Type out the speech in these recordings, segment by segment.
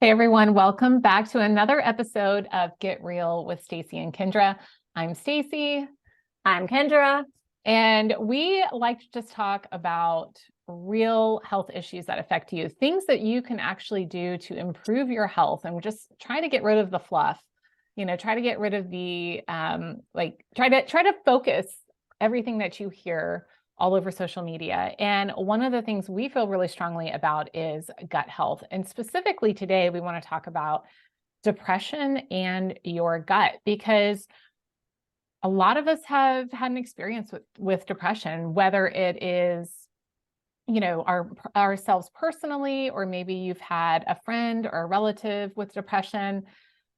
Hey everyone, welcome back to another episode of Get Real with Stacie and Kendra. I'm Stacie. I'm Kendra. And we like to just talk about real health issues that affect you, things that you can actually do to improve your health and just try to get rid of the fluff, try to get rid of the try to focus everything that you hear all over social media. And one of the things we feel really strongly about is gut health. And specifically today, we want to talk about depression and your gut, because a lot of us have had an experience with depression, whether it is, ourselves personally, or maybe you've had a friend or a relative with depression.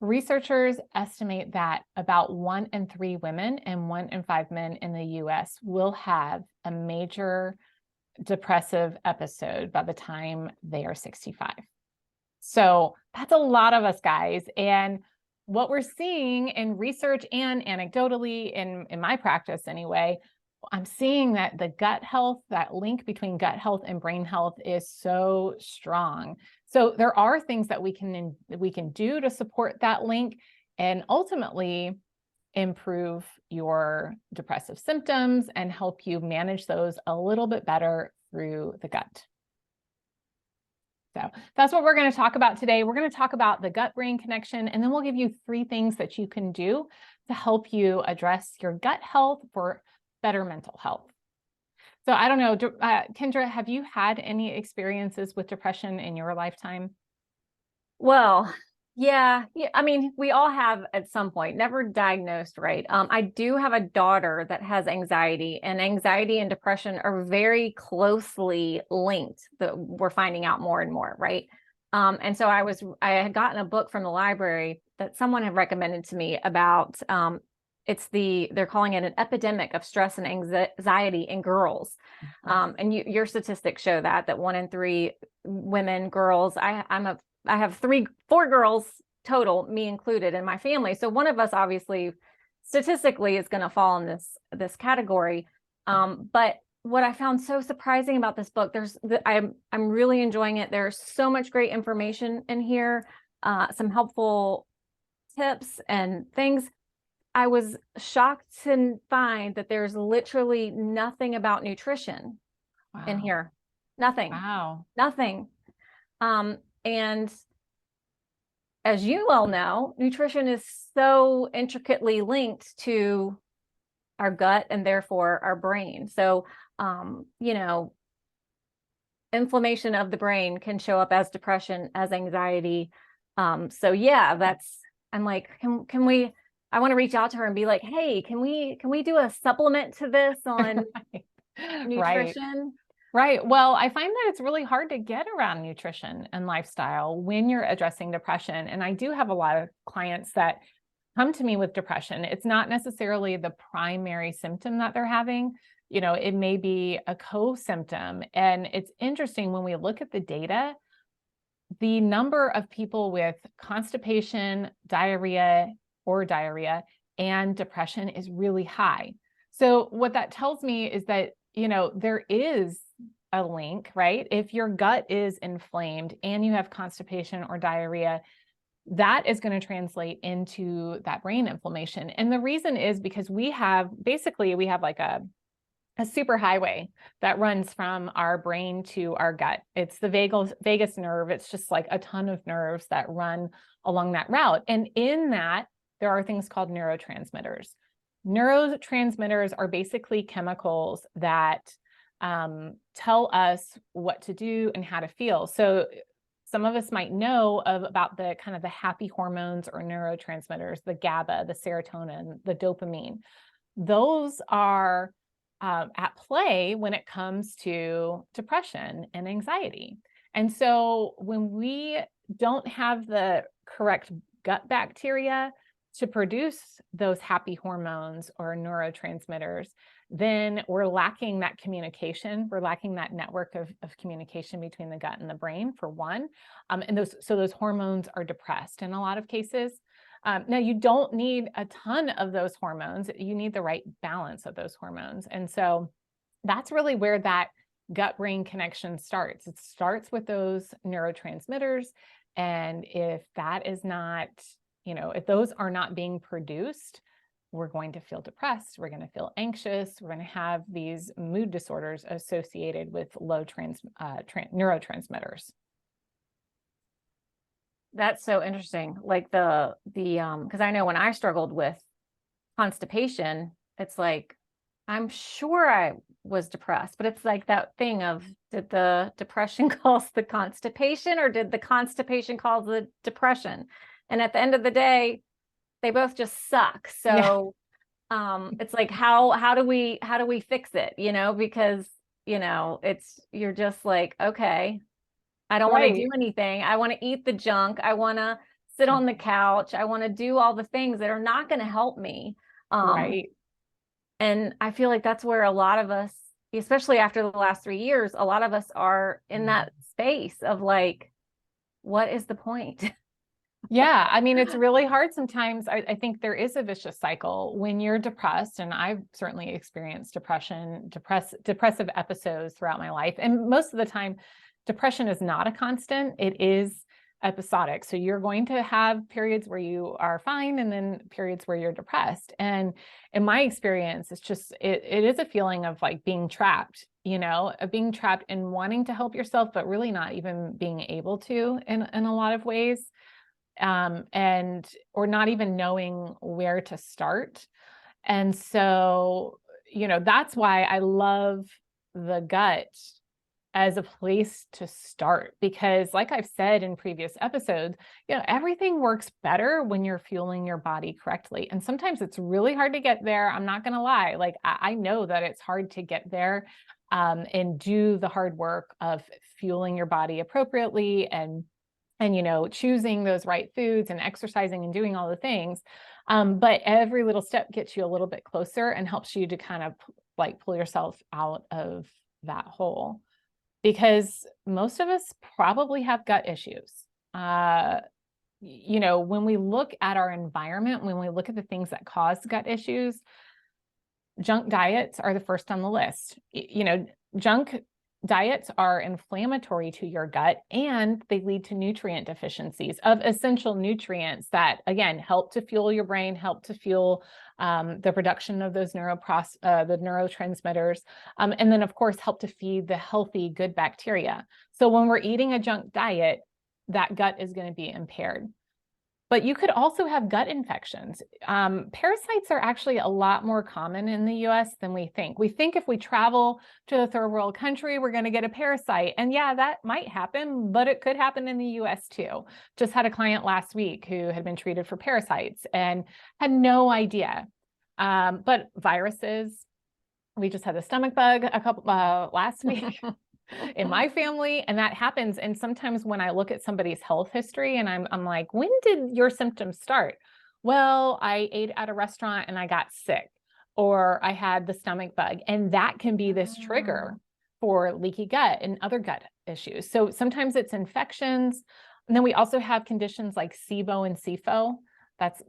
Researchers estimate that about 1 in 3 women and 1 in 5 men in the US will have a major depressive episode by the time they are 65. So that's a lot of us, guys. And what we're seeing in research and anecdotally in my practice anyway, I'm seeing that the gut health, that link between gut health and brain health is so strong. So there are things that we can do to support that link and ultimately improve your depressive symptoms and help you manage those a little bit better through the gut. So that's what we're going to talk about today. We're going to talk about the gut-brain connection, and then we'll give you 3 things that you can do to help you address your gut health for better mental health. So I don't know, Kendra, have you had any experiences with depression in your lifetime? Well, yeah. I mean, we all have at some point, never diagnosed, right? I do have a daughter that has anxiety, and anxiety and depression are very closely linked. That we're finding out more and more, right? And so I had gotten a book from the library that someone had recommended to me about, they're calling it an epidemic of stress and anxiety in girls. And your statistics show that 1 in 3 women, girls, I have 4 girls total, me included, in my family. So one of us obviously statistically is going to fall in this category. But what I found so surprising about this book, I'm really enjoying it. There's so much great information in here, some helpful tips and things. I was shocked to find that there's literally nothing about nutrition in here. Nothing. Wow. Nothing. And as you all know, nutrition is so intricately linked to our gut and therefore our brain. So, inflammation of the brain can show up as depression, as anxiety. So yeah, I'm like, I want to reach out to her and be like, hey, can we do a supplement to this on nutrition? Right. Well, I find that it's really hard to get around nutrition and lifestyle when you're addressing depression. And I do have a lot of clients that come to me with depression. It's not necessarily the primary symptom that they're having. It may be a co-symptom. And it's interesting when we look at the data, the number of people with constipation, diarrhea, and depression is really high. So what that tells me is that, there is a link, right? If your gut is inflamed and you have constipation or diarrhea, that is going to translate into that brain inflammation. And the reason is because we have like a super highway that runs from our brain to our gut. It's the vagus nerve. It's just like a ton of nerves that run along that route. And in that, there are things called neurotransmitters. Neurotransmitters are basically chemicals that tell us what to do and how to feel. So some of us might know about the kind of the happy hormones or neurotransmitters, the GABA, the serotonin, the dopamine. Those are at play when it comes to depression and anxiety. And so when we don't have the correct gut bacteria to produce those happy hormones or neurotransmitters, then we're lacking that communication. We're lacking that network of communication between the gut and the brain, for one. And those hormones are depressed in a lot of cases. Now, you don't need a ton of those hormones. You need the right balance of those hormones. And so that's really where that gut-brain connection starts. It starts with those neurotransmitters. And if that is not, if those are not being produced, we're going to feel depressed. We're going to feel anxious. We're going to have these mood disorders associated with low neurotransmitters. That's so interesting. Like because I know when I struggled with constipation, it's like, I'm sure I was depressed, but it's like that thing of, did the depression cause the constipation, or did the constipation cause the depression? And at the end of the day, they both just suck. So it's like, how do we fix it? Because you're just like, okay, I don't want to do anything. I want to eat the junk. I want to sit on the couch. I want to do all the things that are not going to help me. Right. And I feel like that's where a lot of us, especially after the last 3 years, a lot of us are in that space of like, what is the point? Yeah. I mean, it's really hard sometimes. I think there is a vicious cycle when you're depressed, and I've certainly experienced depressive episodes throughout my life. And most of the time, depression is not a constant. It is episodic. So you're going to have periods where you are fine and then periods where you're depressed. And in my experience, it's just, it is a feeling of like being trapped, of being trapped and wanting to help yourself, but really not even being able to in a lot of ways. Or not even knowing where to start. And so, that's why I love the gut as a place to start, because like I've said in previous episodes, everything works better when you're fueling your body correctly. And sometimes it's really hard to get there. I'm not going to lie. Like I know that it's hard to get there, and do the hard work of fueling your body appropriately and choosing those right foods and exercising and doing all the things. But every little step gets you a little bit closer and helps you to kind of like pull yourself out of that hole. Because most of us probably have gut issues. When we look at our environment, when we look at the things that cause gut issues, junk diets are the first on the list. Junk diets are inflammatory to your gut, and they lead to nutrient deficiencies of essential nutrients that, again, help to fuel your brain, help to fuel the production of those the neurotransmitters, and then, of course, help to feed the healthy, good bacteria. So when we're eating a junk diet, that gut is going to be impaired. But you could also have gut infections. Parasites are actually a lot more common in the US than we think. We think if we travel to a third world country, we're going to get a parasite. And yeah, that might happen, but it could happen in the US too. Just had a client last week who had been treated for parasites and had no idea. But viruses, we just had a stomach bug last week. In my family, and that happens. And sometimes when I look at somebody's health history and I'm like, when did your symptoms start? Well, I ate at a restaurant and I got sick, or I had the stomach bug. And that can be this trigger for leaky gut and other gut issues. So sometimes it's infections. And then we also have conditions like SIBO and SIFO.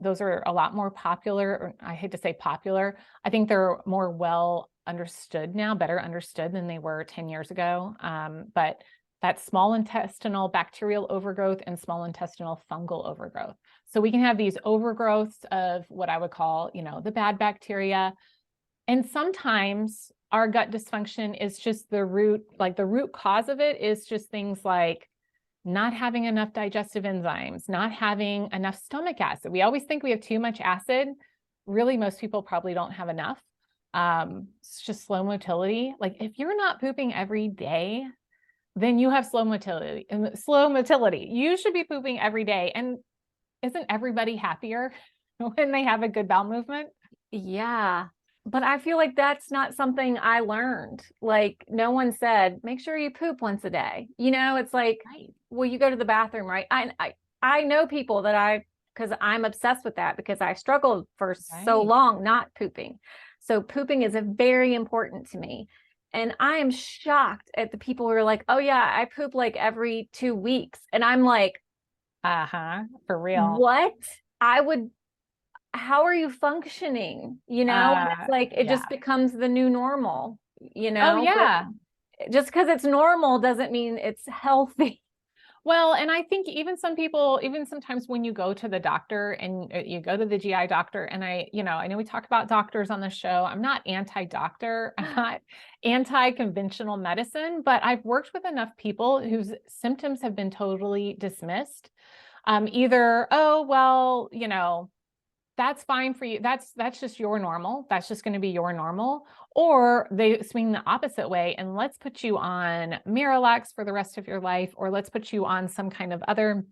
Those are a lot more popular, or I hate to say popular. I think they're more well understood now, better understood than they were 10 years ago. But that's small intestinal bacterial overgrowth and small intestinal fungal overgrowth. So we can have these overgrowths of what I would call, the bad bacteria. And sometimes our gut dysfunction is just the root cause of it is just things like not having enough digestive enzymes, not having enough stomach acid. We always think we have too much acid. Really, most people probably don't have enough. It's just slow motility. Like if you're not pooping every day, then you have slow motility. And slow motility, you should be pooping every day. And isn't everybody happier when they have a good bowel movement? Yeah. But I feel like that's not something I learned. Like no one said, make sure you poop once a day. It's like, well, you go to the bathroom, right? I know people because I'm obsessed with that because I struggled for so long not pooping. So pooping is very important to me. And I am shocked at the people who are like, oh yeah, I poop like every 2 weeks. And I'm like, for real. What? How are you functioning? And it's like, it just becomes the new normal, Oh yeah. just because it's normal doesn't mean it's healthy. Well, and I think even some people, even sometimes when you go to the doctor and you go to the GI doctor, and I know we talk about doctors on the show. I'm not anti-doctor. I'm not anti-conventional medicine, but I've worked with enough people whose symptoms have been totally dismissed. Either, oh, well, that's fine for you. That's just your normal. That's just going to be your normal. Or they swing the opposite way and let's put you on Miralax for the rest of your life, or let's put you on some kind of other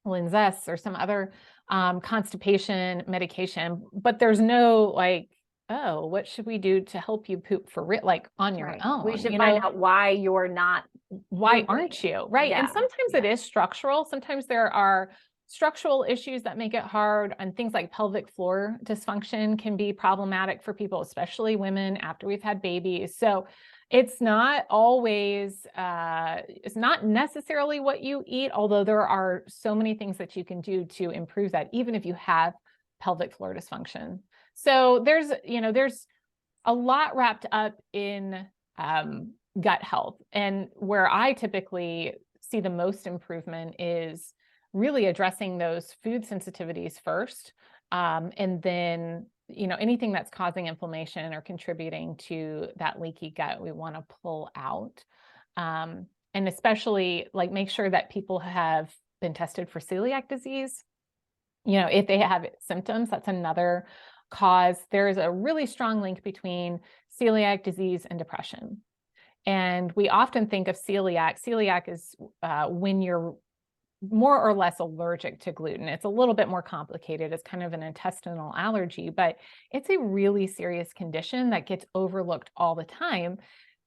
Linzess or some other constipation medication. But there's no like, oh, what should we do to help you poop for like on your Right. own? We should find out why you're not. Why aren't you? Right. Yeah. And sometimes it is structural. Sometimes there are structural issues that make it hard, and things like pelvic floor dysfunction can be problematic for people, especially women after we've had babies. So it's not always, it's not necessarily what you eat, although there are so many things that you can do to improve that, even if you have pelvic floor dysfunction. So there's a lot wrapped up in gut health. And where I typically see the most improvement is really addressing those food sensitivities first. And then, anything that's causing inflammation or contributing to that leaky gut, we want to pull out. And especially like make sure that people have been tested for celiac disease. If they have symptoms, that's another cause. There is a really strong link between celiac disease and depression. And we often think of celiac. Celiac is when you're more or less allergic to gluten. It's a little bit more complicated. It's kind of an intestinal allergy, but it's a really serious condition that gets overlooked all the time,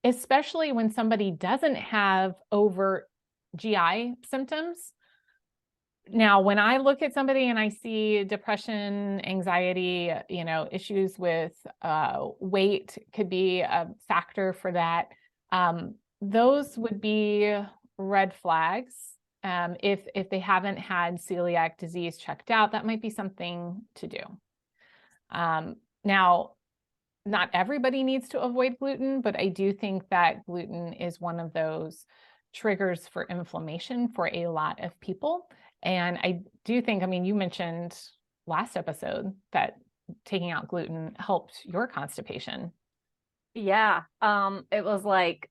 especially when somebody doesn't have overt GI symptoms. Now, when I look at somebody and I see depression, anxiety, issues with weight could be a factor for that. Those would be red flags. If they haven't had celiac disease checked out, that might be something to do. Now, not everybody needs to avoid gluten, but I do think that gluten is one of those triggers for inflammation for a lot of people. And I do think, you mentioned last episode that taking out gluten helped your constipation. Yeah. It was like,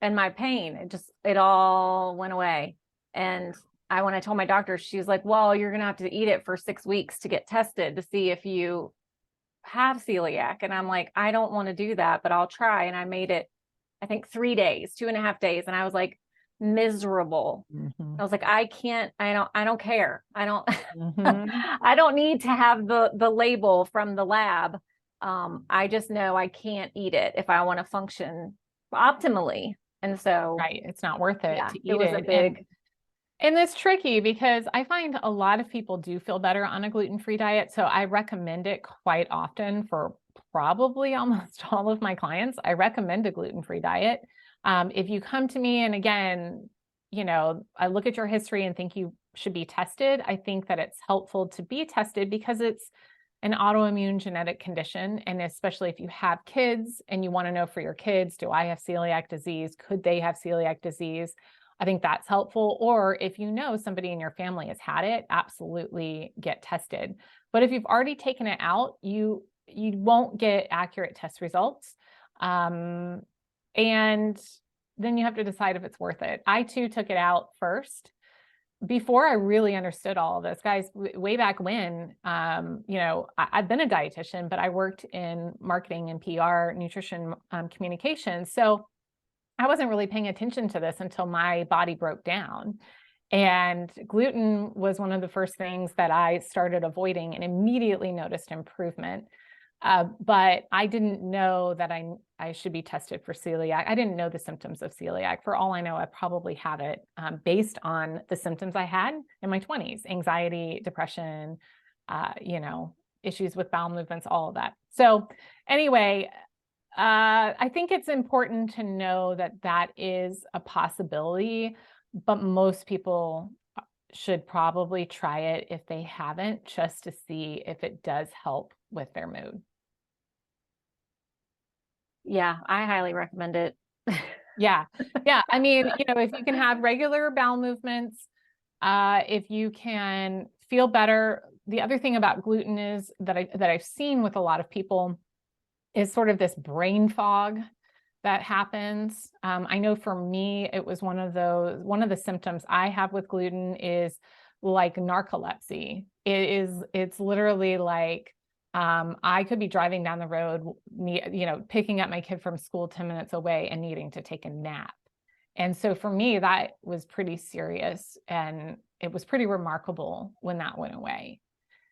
and my pain, it all went away. And when I told my doctor, she was like, well, you're going to have to eat it for 6 weeks to get tested to see if you have celiac. And I'm like, I don't want to do that, but I'll try. And I made it, I think 3 days, 2.5 days. And I was like miserable. Mm-hmm. I was like, I don't care. I don't, mm-hmm. I don't need to have the label from the lab. I just know I can't eat it if I want to function optimally. And so, right, it's not worth it to eat it was a big. And it's tricky because I find a lot of people do feel better on a gluten-free diet. So I recommend it quite often for probably almost all of my clients. I recommend a gluten-free diet. If you come to me and again, I look at your history and think you should be tested, I think that it's helpful to be tested because it's an autoimmune genetic condition. And especially if you have kids and you want to know for your kids, do I have celiac disease? Could they have celiac disease? I think that's helpful. Or if somebody in your family has had it, absolutely get tested. But if you've already taken it out, you won't get accurate test results. And then you have to decide if it's worth it. I too took it out first before I really understood all of this. Guys, way back when, I've been a dietitian, but I worked in marketing and PR, nutrition, communication. So I wasn't really paying attention to this until my body broke down. And gluten was one of the first things that I started avoiding and immediately noticed improvement. But I didn't know that I should be tested for celiac. I didn't know the symptoms of celiac. For all I know, I probably have it based on the symptoms I had in my 20s, anxiety, depression, issues with bowel movements, all of that. So anyway, I think it's important to know that that is a possibility, but most people should probably try it if they haven't, just to see if it does help with their mood. Yeah, I highly recommend it. Yeah. Yeah. I mean, if you can have regular bowel movements, if you can feel better. The other thing about gluten is that I've seen with a lot of people is sort of this brain fog that happens. I know for me, it was one of the symptoms I have with gluten is like narcolepsy. It's literally like, I could be driving down the road, picking up my kid from school 10 minutes away and needing to take a nap. And so for me, that was pretty serious, and it was pretty remarkable when that went away.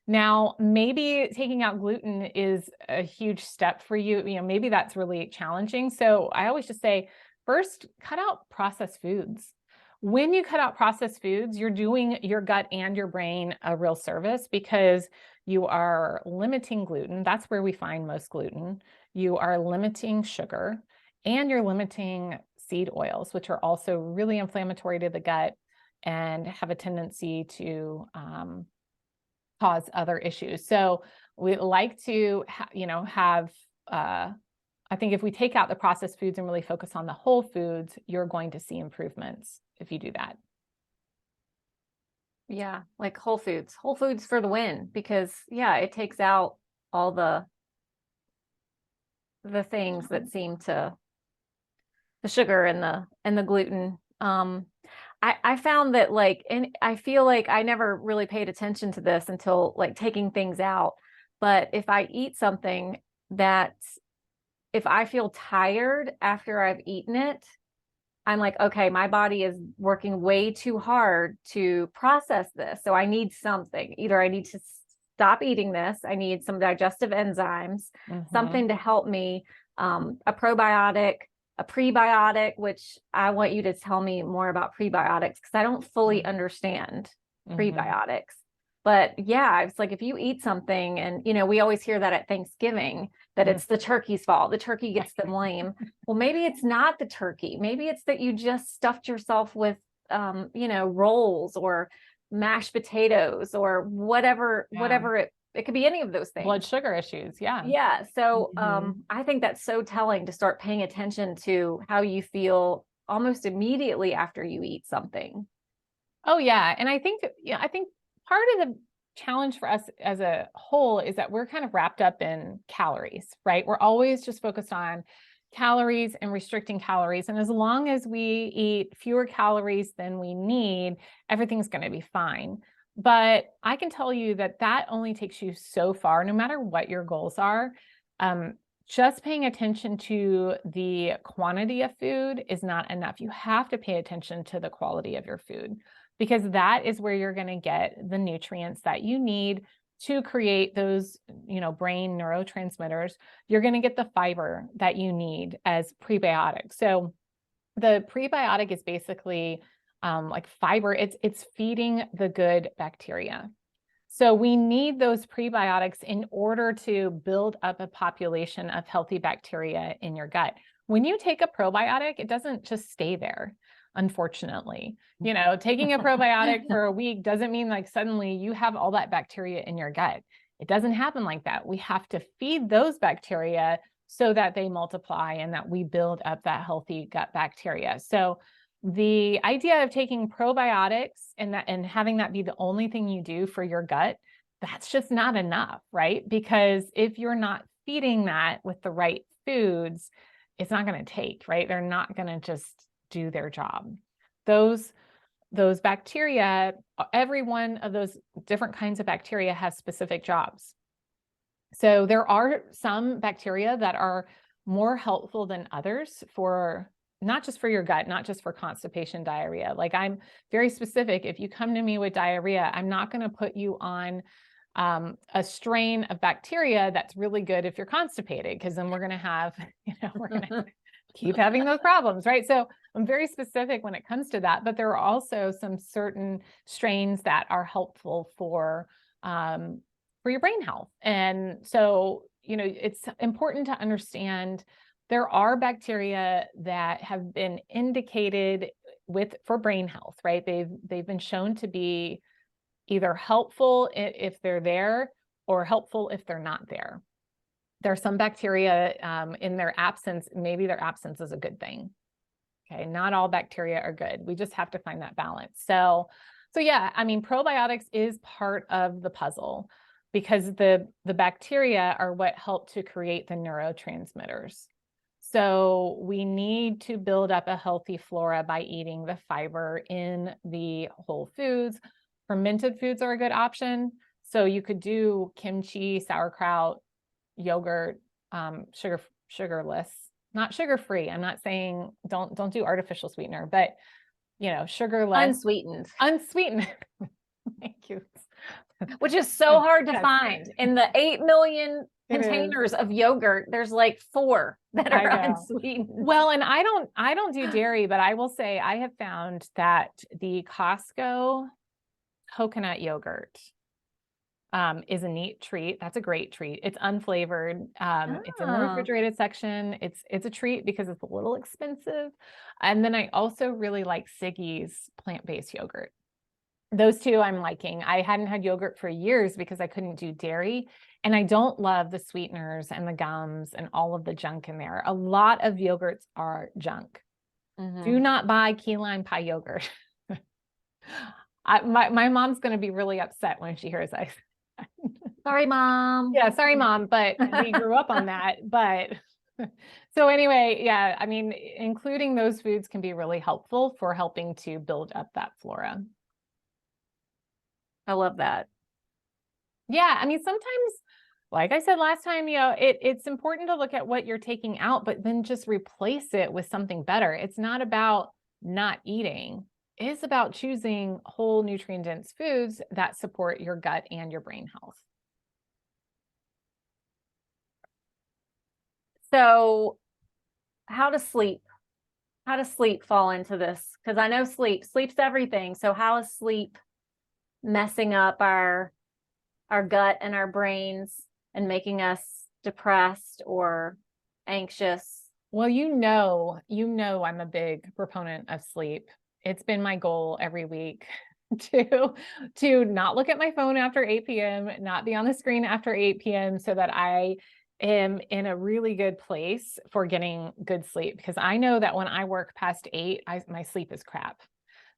Now, maybe taking out gluten is a huge step for you. Maybe that's really challenging. So I always just say, first, cut out processed foods. When you cut out processed foods, you're doing your gut and your brain a real service, because you are limiting gluten. That's where we find most gluten. You are limiting sugar, and you're limiting seed oils, which are also really inflammatory to the gut and have a tendency to cause other issues. So we like to, have, I think if we take out the processed foods and really focus on the whole foods, you're going to see improvements if you do that. Yeah, like whole foods for the win, because it takes out all the things that seem to, the sugar and the gluten. I found that, like, and I feel like I never really paid attention to this until like taking things out. But if I eat something that, if I feel tired after I've eaten it, I'm like, okay, my body is working way too hard to process this. So I need something. Either I need to stop eating this, I need some digestive enzymes, something to help me, a probiotic, a prebiotic, which I want you to tell me more about prebiotics, because I don't fully understand prebiotics. But it's like, if you eat something, and we always hear that at Thanksgiving, that it's the turkey's fault, the turkey gets the blame. Well, maybe it's not the turkey. Maybe it's that you just stuffed yourself with rolls or mashed potatoes or whatever it could be, any of those things. Blood sugar issues. Yeah. Yeah. So I think that's so telling, to start paying attention to how you feel almost immediately after you eat something. Oh yeah. And I think part of the challenge for us as a whole is that we're kind of wrapped up in calories, right? We're always just focused on calories and restricting calories. And as long as we eat fewer calories than we need, everything's going to be fine. But I can tell you that that only takes you so far, no matter what your goals are. Just paying attention to the quantity of food is not enough. You have to pay attention to the quality of your food, because that is where you're going to get the nutrients that you need to create those, brain neurotransmitters. You're going to get the fiber that you need as prebiotics. So the prebiotic is basically like fiber. It's feeding the good bacteria. So we need those prebiotics in order to build up a population of healthy bacteria in your gut. When you take a probiotic, it doesn't just stay there. Unfortunately, taking a probiotic for a week doesn't mean like suddenly you have all that bacteria in your gut. It doesn't happen like that. We have to feed those bacteria so that they multiply and that we build up that healthy gut bacteria. So the idea of taking probiotics and having that be the only thing you do for your gut, that's just not enough, right? Because if you're not feeding that with the right foods, it's not going to take, right? They're not going to just do their job. Those bacteria, every one of those different kinds of bacteria has specific jobs. So there are some bacteria that are more helpful than others for not just for your gut, not just for constipation, diarrhea. Like, I'm very specific. If you come to me with diarrhea, I'm not going to put you on a strain of bacteria that's really good if you're constipated, because then we're going to have, we're going to keep having those problems, right? So I'm very specific when it comes to that, but there are also some certain strains that are helpful for your brain health. And so, it's important to understand there are bacteria that have been indicated for brain health, right? They've been shown to be either helpful if they're there or helpful if they're not there. There are some bacteria in their absence, maybe their absence is a good thing. Okay. Not all bacteria are good. We just have to find that balance. So yeah, I mean, probiotics is part of the puzzle because the bacteria are what help to create the neurotransmitters. So we need to build up a healthy flora by eating the fiber in the whole foods. Fermented foods are a good option. So you could do kimchi, sauerkraut, yogurt, sugarless, not sugar-free. I'm not saying don't do artificial sweetener, but sugarless, Unsweetened. unsweetened. Thank you. Which is so hard to Yes. find. In the 8 million It is. containers of yogurt, there's like 4 that I are know. unsweetened. Well, and I don't do dairy, but I will say I have found that the Costco coconut yogurt is a neat treat. That's a great treat. It's unflavored. It's in the Oh. refrigerated section. It's a treat because it's a little expensive. And then I also really like Siggy's plant-based yogurt. Those two I'm liking. I hadn't had yogurt for years because I couldn't do dairy. And I don't love the sweeteners and the gums and all of the junk in there. A lot of yogurts are junk. Do not buy key lime pie yogurt. My mom's going to be really upset when she hears I. Sorry, Mom. Yeah, sorry, Mom, but we grew up on that. But so anyway, yeah, I mean, including those foods can be really helpful for helping to build up that flora. I love that. Yeah, I mean, sometimes, like I said last time, it's important to look at what you're taking out, but then just replace it with something better. It's not about not eating. It's about choosing whole nutrient-dense foods that support your gut and your brain health. So how to sleep fall into this? Because I know sleep's everything. So how is sleep messing up our gut and our brains and making us depressed or anxious? Well, I'm a big proponent of sleep. It's been my goal every week to not look at my phone after 8 p.m., not be on the screen after 8 p.m. so that I am in a really good place for getting good sleep. Because I know that when I work past 8, my sleep is crap.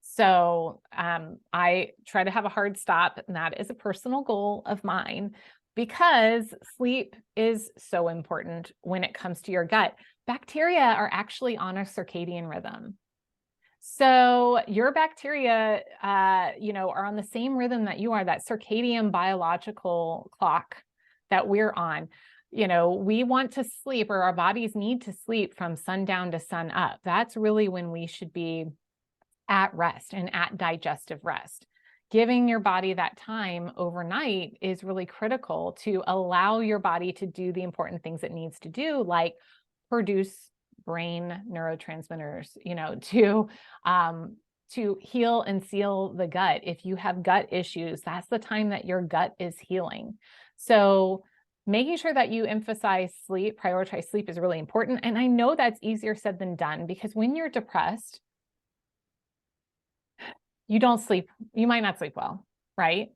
So I try to have a hard stop, and that is a personal goal of mine because sleep is so important when it comes to your gut. Bacteria are actually on a circadian rhythm. So your bacteria, are on the same rhythm that you are, that circadian biological clock that we're on. We want to sleep, or our bodies need to sleep from sundown to sun up. That's really when we should be at rest and at digestive rest. Giving your body that time overnight is really critical to allow your body to do the important things it needs to do, like produce brain neurotransmitters, to heal and seal the gut. If you have gut issues, that's the time that your gut is healing. So making sure that you emphasize sleep, prioritize sleep is really important. And I know that's easier said than done, because when you're depressed, you don't sleep, you might not sleep well, right?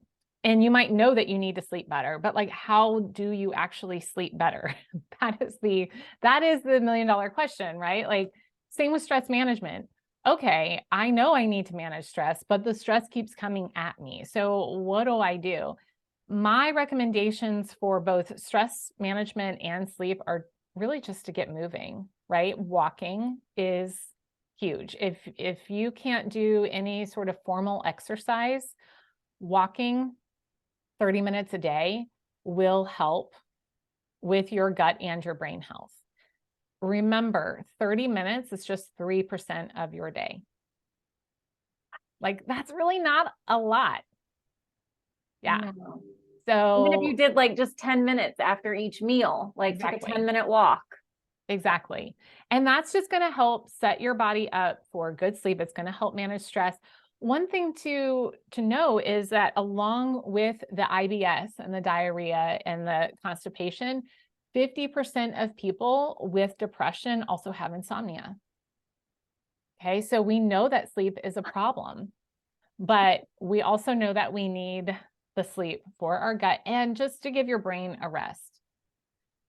And you might know that you need to sleep better, but like, how do you actually sleep better? That is the $1 million question, right? Like, same with stress management. Okay, I know I need to manage stress, but the stress keeps coming at me. So what do? My recommendations for both stress management and sleep are really just to get moving, right? Walking is huge. If you can't do any sort of formal exercise, walking 30 minutes a day will help with your gut and your brain health. Remember, 30 minutes is just 3% of your day. Like, that's really not a lot. Yeah. No. So even if you did like just 10 minutes after each meal, like exactly. take a 10-minute walk. Exactly. And that's just going to help set your body up for good sleep. It's going to help manage stress. One thing to know is that along with the IBS and the diarrhea and the constipation, 50% of people with depression also have insomnia. Okay, so we know that sleep is a problem, but we also know that we need the sleep for our gut and just to give your brain a rest.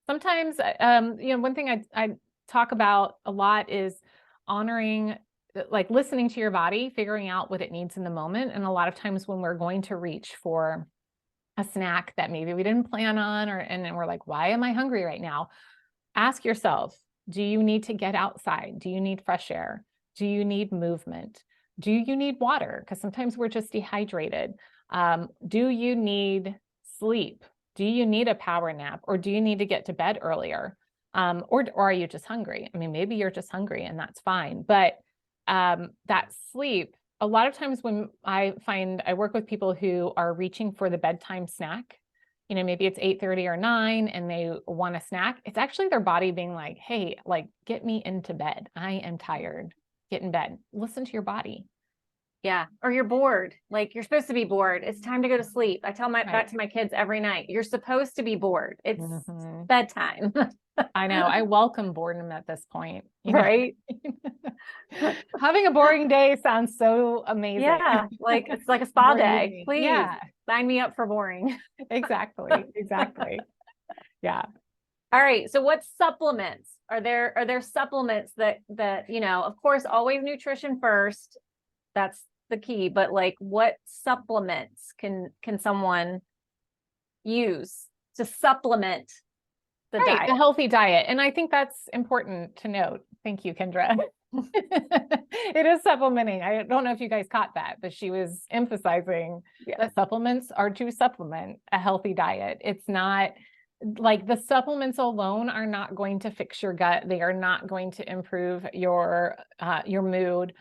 Sometimes, one thing I talk about a lot is honoring, like listening to your body, figuring out what it needs in the moment. And a lot of times when we're going to reach for a snack that maybe we didn't plan on, and then we're like, why am I hungry right now? Ask yourself, do you need to get outside? Do you need fresh air? Do you need movement? Do you need water? Because sometimes we're just dehydrated. Do you need sleep? Do you need a power nap, or do you need to get to bed earlier? Or are you just hungry? I mean, maybe you're just hungry and that's fine. But that sleep, a lot of times when I work with people who are reaching for the bedtime snack, you know, maybe it's 8:30 or 9 and they want a snack. It's actually their body being like, hey, like, get me into bed. I am tired. Get in bed. Listen to your body. Yeah. Or you're bored. Like, you're supposed to be bored. It's time to go to sleep. I tell that to my kids every night. You're supposed to be bored. It's bedtime. I know. I welcome boredom at this point. Right? Having a boring day sounds so amazing. Yeah. Like, it's like a spa day. Please sign me up for boring. Exactly. Yeah. All right. So what supplements are there supplements that, you know, of course, always nutrition first. That's the key, but like, what supplements can someone use to supplement the diet? The healthy diet. And I think that's important to note. Thank you, Kendra. It is supplementing. I don't know if you guys caught that, but she was emphasizing that supplements are to supplement a healthy diet. It's not like the supplements alone are not going to fix your gut. They are not going to improve your mood.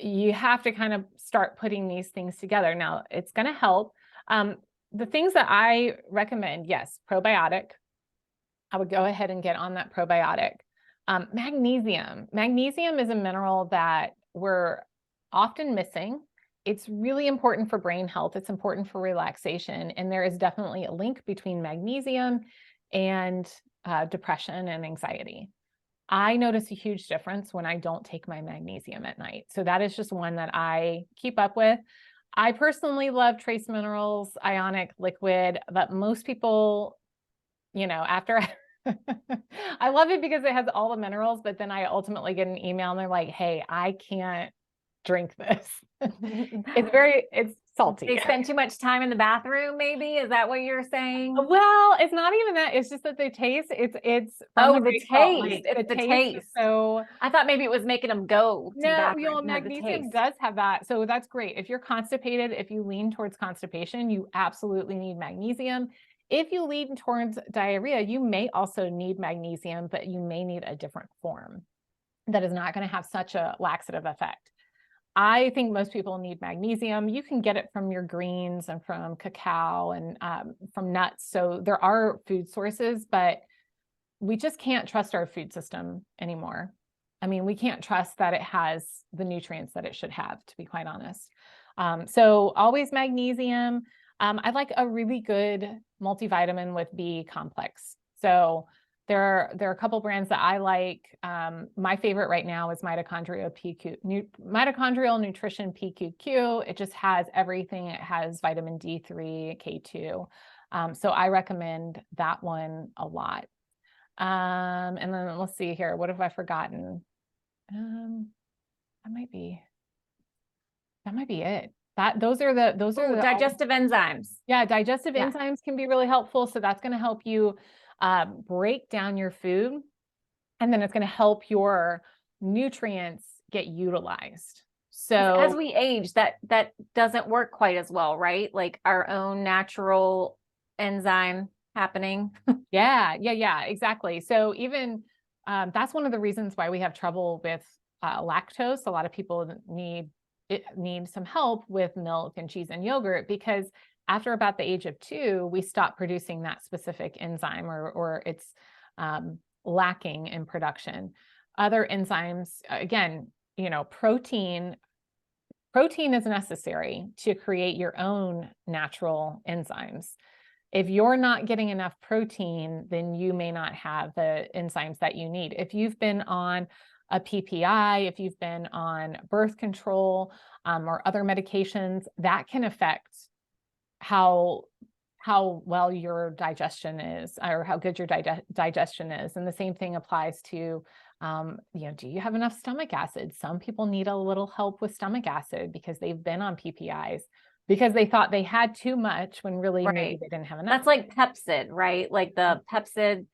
You have to kind of start putting these things together. Now, it's going to help. The things that I recommend, yes, probiotic. I would go ahead and get on that probiotic. Magnesium. Magnesium is a mineral that we're often missing. It's really important for brain health. It's important for relaxation. And there is definitely a link between magnesium and depression and anxiety. I notice a huge difference when I don't take my magnesium at night. So that is just one that I keep up with. I personally love trace minerals, ionic liquid, but most people, you know, after I love it because it has all the minerals, but then I ultimately get an email and they're like, hey, I can't drink this. It's salty. They spend too much time in the bathroom, maybe? Is that what you're saying? Well, it's not even that. It's just that the taste, it's the taste. It's the taste. So I thought maybe it was making them go to the bathroom. No, magnesium does have that. So that's great. If you're constipated, if you lean towards constipation, you absolutely need magnesium. If you lean towards diarrhea, you may also need magnesium, but you may need a different form that is not going to have such a laxative effect. I think most people need magnesium. You can get it from your greens and from cacao and from nuts. So there are food sources, but we just can't trust our food system anymore. I mean, we can't trust that it has the nutrients that it should have, to be quite honest. So always magnesium. I like a really good multivitamin with B complex. So there are a couple brands that I like. My favorite right now is Mitochondrial Nutrition PQQ. It just has everything. It has vitamin D3, K2. So I recommend that one a lot. And then let's see here. What have I forgotten? That might be it. Those are the digestive enzymes. Yeah, digestive enzymes can be really helpful. So that's going to help you break down your food, and then it's going to help your nutrients get utilized. So as we age, that doesn't work quite as well, right? Like our own natural enzyme happening. Yeah, exactly. So even that's one of the reasons why we have trouble with lactose. A lot of people need some help with milk and cheese and yogurt, because after about the age of 2, we stop producing that specific enzyme, or it's lacking in production. Other enzymes, again, you know, protein is necessary to create your own natural enzymes. If you're not getting enough protein, then you may not have the enzymes that you need. If you've been on a PPI, if you've been on birth control or other medications, that can affect how well your digestion is, or how good your digestion is. And the same thing applies to Do you have enough stomach acid? Some people need a little help with stomach acid because they've been on PPIs because they thought they had too much when really maybe they didn't have enough. That's like Pepsid, right? Like the Pepsid.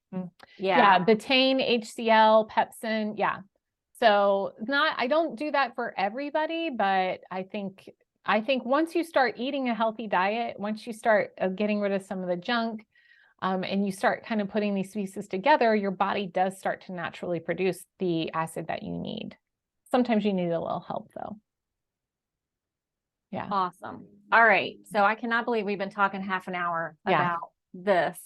Yeah. Betaine, HCl, Pepsin. Yeah. So I don't do that for everybody, but I think once you start eating a healthy diet, once you start getting rid of some of the junk, and you start kind of putting these pieces together, your body does start to naturally produce the acid that you need. Sometimes you need a little help though. Yeah. Awesome. All right. So I cannot believe we've been talking half an hour about this.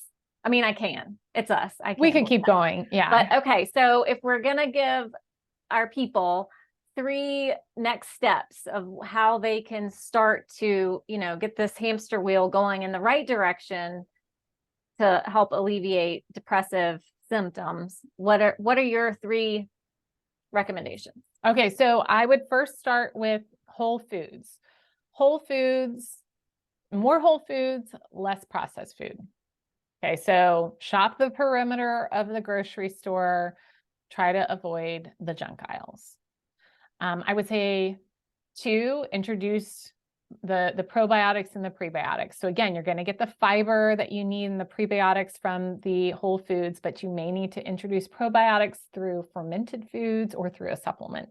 I mean, I can. It's us. We could keep going. Yeah. But okay. So if we're going to give our people 3 next steps of how they can start to, get this hamster wheel going in the right direction to help alleviate depressive symptoms, what are your 3 recommendations? Okay, so I would first start with whole foods. Whole foods, more whole foods, less processed food. Okay, so shop the perimeter of the grocery store, try to avoid the junk aisles. I would say 2, introduce the probiotics and the prebiotics. So again, you're going to get the fiber that you need in the prebiotics from the whole foods, but you may need to introduce probiotics through fermented foods or through a supplement.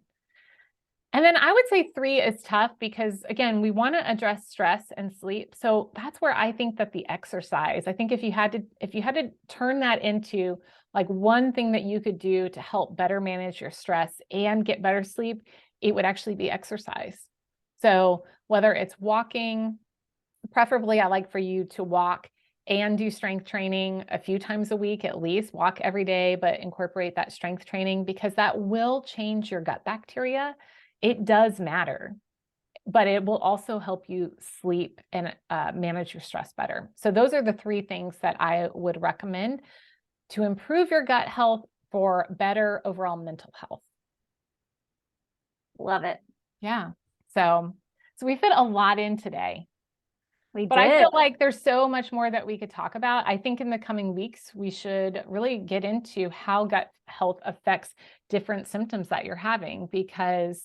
And then I would say 3 is tough because again, we want to address stress and sleep. So that's where I think that the exercise, I think if you had to turn that into like one thing that you could do to help better manage your stress and get better sleep, it would actually be exercise. So whether it's walking, preferably I like for you to walk and do strength training a few times a week, at least walk every day, but incorporate that strength training because that will change your gut bacteria. It does matter, but it will also help you sleep and manage your stress better. So those are the 3 things that I would recommend to improve your gut health for better overall mental health. Love it. Yeah. So we fit a lot in today. But I feel like there's so much more that we could talk about. I think in the coming weeks, we should really get into how gut health affects different symptoms that you're having because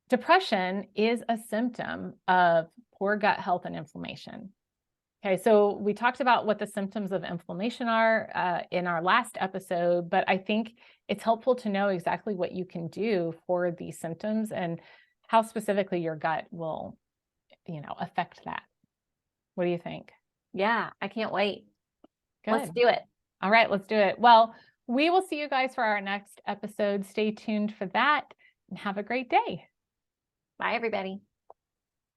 depression is a symptom of poor gut health and inflammation. Okay, so we talked about what the symptoms of inflammation are in our last episode, but I think it's helpful to know exactly what you can do for these symptoms and how specifically your gut will, affect that. What do you think? Yeah, I can't wait. Good. Let's do it. All right, let's do it. Well, we will see you guys for our next episode. Stay tuned for that and have a great day. Bye, everybody.